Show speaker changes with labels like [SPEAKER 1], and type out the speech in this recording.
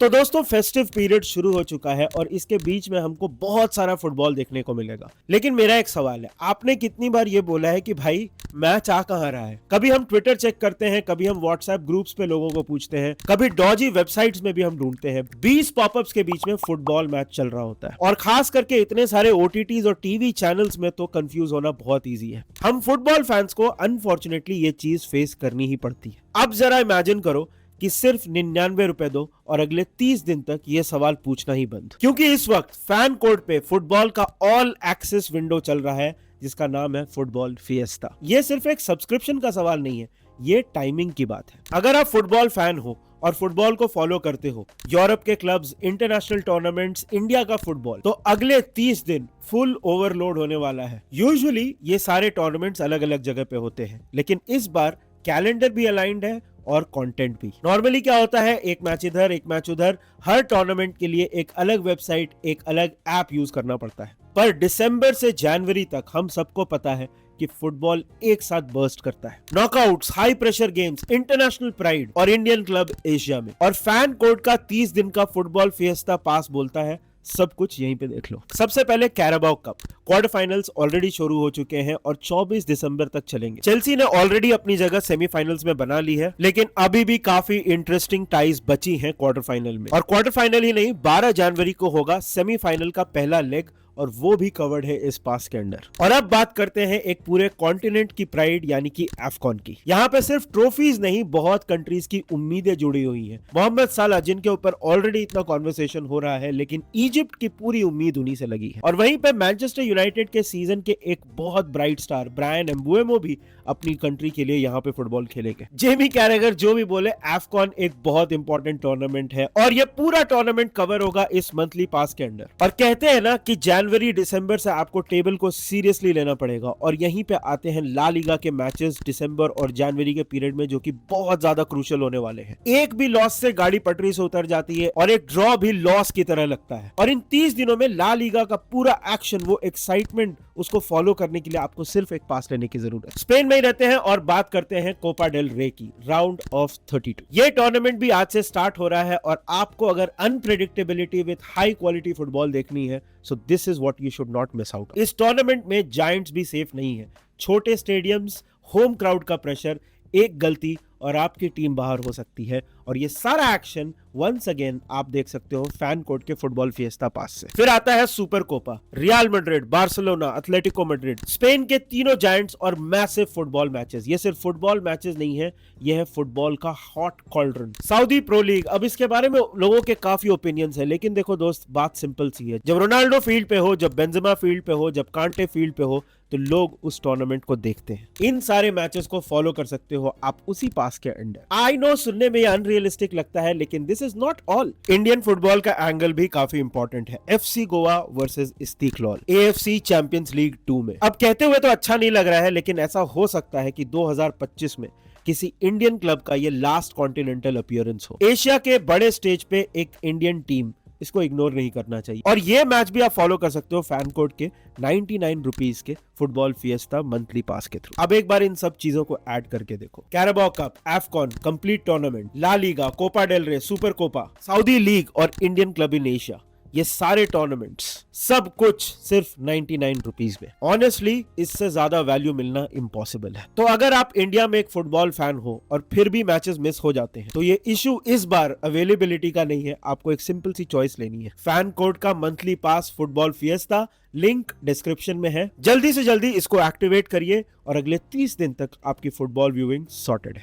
[SPEAKER 1] तो दोस्तों festive period शुरू हो चुका है और इसके बीच में हमको बहुत सारा फुटबॉल देखने को मिलेगा। लेकिन मेरा एक सवाल है, आपने कितनी बार ये बोला है कि भाई मैच आ कहां रहा है? कभी हम ट्विटर चेक करते हैं, कभी हम व्हाट्सएप ग्रुप्स पे लोगों को पूछते हैं, कभी डॉजी वेबसाइट्स में भी हम ढूंढते हैं। 20 पॉपअप्स के बीच में फुटबॉल मैच चल रहा होता है और खास करके इतने सारे ओटीटीज और टीवी चैनल्स में तो कंफ्यूज होना बहुत ईजी है। हम फुटबॉल फैंस को अनफॉर्चुनेटली ये चीज फेस करनी ही पड़ती है। अब जरा इमेजिन करो कि सिर्फ 99 रुपए दो और अगले 30 दिन तक ये सवाल पूछना ही बंद, क्योंकि इस वक्त फैन कोड पे फुटबॉल का ऑल एक्सेस विंडो चल रहा है जिसका नाम है फुटबॉल फिएस्टा। ये सिर्फ एक सब्सक्रिप्शन का सवाल नहीं है, ये टाइमिंग की बात है। अगर आप फुटबॉल फैन हो और फुटबॉल को फॉलो करते हो, यूरोप के क्लब्स, इंटरनेशनल टूर्नामेंट्स, इंडिया का फुटबॉल, तो अगले 30 दिन फुल ओवरलोड होने वाला है। यूजुअली ये सारे टूर्नामेंट्स अलग अलग जगह पे होते हैं, लेकिन इस बार कैलेंडर भी अलाइंड है और कंटेंट भी। नॉर्मली क्या होता है, एक मैच इधर एक मैच उधर, हर टूर्नामेंट के लिए एक अलग वेबसाइट, एक अलग ऐप यूज करना पड़ता है। पर दिसंबर से जनवरी तक हम सबको पता है कि फुटबॉल एक साथ बर्स्ट करता है। Knockouts, high pressure games, international pride और इंडियन क्लब एशिया में। और फैन कोड का 30 दिन का फुटबॉल फिएस्टा पास बोलता है सब कुछ यहीं पे देख लो। सबसे पहले Carabao cup quarter finals already शुरू हो चुके हैं और 24 दिसंबर तक चलेंगे। चेल्सी ने ऑलरेडी अपनी जगह सेमीफाइनल्स में बना ली है, लेकिन अभी भी काफी इंटरेस्टिंग टाइज बची हैं क्वार्टर फाइनल में। और क्वार्टर फाइनल ही नहीं, 12 जनवरी को होगा सेमीफाइनल का पहला लेग और वो भी कवर्ड है इस पास के अंदर। और अब बात करते हैं एक पूरे कॉन्टिनेंट की प्राइड यानी कि एफकॉन की। यहाँ पे सिर्फ ट्रॉफीज नहीं, बहुत कंट्रीज की उम्मीदें जुड़ी हुई हैं। मोहम्मद साला जिनके ऊपर ऑलरेडी इतना कॉन्वर्सेशन हो रहा है, लेकिन इजिप्ट की पूरी उम्मीद उन्हीं से लगी है। और वहीं पे मैनचेस्टर यूनाइटेड के सीजन के एक बहुत ब्राइट स्टार ब्रायन एम्बुएमो भी अपनी कंट्री के लिए यहाँ पे फुटबॉल खेलेंगे। जेमी कैरेगर जो भी बोले, एफकॉन एक बहुत इंपॉर्टेंट टूर्नामेंट है और ये पूरा टूर्नामेंट कवर होगा इस मंथली पास के अंदर। और कहते हैं ना कि जनवरी दिसंबर से आपको टेबल को सीरियसली लेना पड़ेगा और यहीं पे आते हैं ला लीगा के मैचेस दिसंबर और जनवरी के पीरियड में, जो कि बहुत ज्यादा क्रूशियल होने वाले हैं। एक भी लॉस से गाड़ी पटरी से उतर जाती है और एक ड्रॉ भी लॉस की तरह लगता है। और इन 30 दिनों में ला लीगा का पूरा एक्शन, वो एक्साइटमेंट, उसको फॉलो करने के लिए आपको सिर्फ एक पास लेने की जरूरत है। स्पेन में ही रहते हैं और बात करते हैं कोपा डेल रे की, राउंड ऑफ 32। ये टूर्नामेंट भी आज से स्टार्ट हो रहा है और आपको अगर unpredictability with high quality football देखनी है, so this is what you should not miss out. इस टूर्नामेंट में जायंट्स भी सेफ नहीं है। छोटे स्टेडियम्स, होम क्राउड का प्रेशर, एक गलती और आपकी टीम बाहर हो सकती है। और ये सारा एक्शन वंस अगेन आप देख सकते हो फैन कोड के फुटबॉल फिएस्टा पास से। फिर आता है Supercopa, Real Madrid, Barcelona, Atletico Madrid, Spain के तीनों जायंट्स और मैसिव फुटबॉल मैचेस। ये सिर्फ फुटबॉल मैचेस नहीं है, ये है फुटबॉल का hot cauldron. Saudi pro league, अब इसके बारे में लोगों के काफी ओपिनियंस है, लेकिन देखो दोस्त, बात सिंपल सी है। जब रोनाल्डो फील्ड पे हो, जब बेंजेमा फील्ड पे हो, जब कांटे फील्ड पे हो, तो लोग उस टूर्नामेंट को देखते हैं। इन सारे मैचेस को फॉलो कर सकते हो आप उसी पास के अंडर। आई नो सुनने में अनरियलिस्टिक लगता है, लेकिन this is not all. Indian football का एंगल भी काफी इंपॉर्टेंट है। FC Goa versus Esteghlal, AFC Champions League 2 में। अब कहते हुए तो अच्छा नहीं लग रहा है, लेकिन ऐसा हो सकता है कि 2025 में किसी इंडियन क्लब का ये लास्ट कॉन्टिनेंटल अपीयरेंस हो। एशिया के बड़े स्टेज पे एक इंडियन टीम, इसको इग्नोर नहीं करना चाहिए। और ये मैच भी आप फॉलो कर सकते हो फैन कोड के 99 रुपीज के फुटबॉल फिएस्टा मंथली पास के थ्रू। अब एक बार इन सब चीजों को ऐड करके देखो, Carabao Cup, AFCON complete tournament, La Liga, Copa del Rey, Supercopa, Saudi league और इंडियन क्लब इन एशिया, ये सारे टूर्नामेंट्स, सब कुछ सिर्फ 99 रुपीज में। ऑनेस्टली इससे ज्यादा वैल्यू मिलना इम्पॉसिबल है। तो अगर आप इंडिया में एक फुटबॉल फैन हो और फिर भी मैचेस मिस हो जाते हैं, तो ये इशू इस बार अवेलेबिलिटी का नहीं है, आपको एक सिंपल सी चॉइस लेनी है। फैन कोड का monthly pass football fiesta, link description में है। जल्दी से जल्दी इसको एक्टिवेट करिए और अगले 30 दिन तक आपकी फुटबॉल व्यूइंग सॉर्टेड है।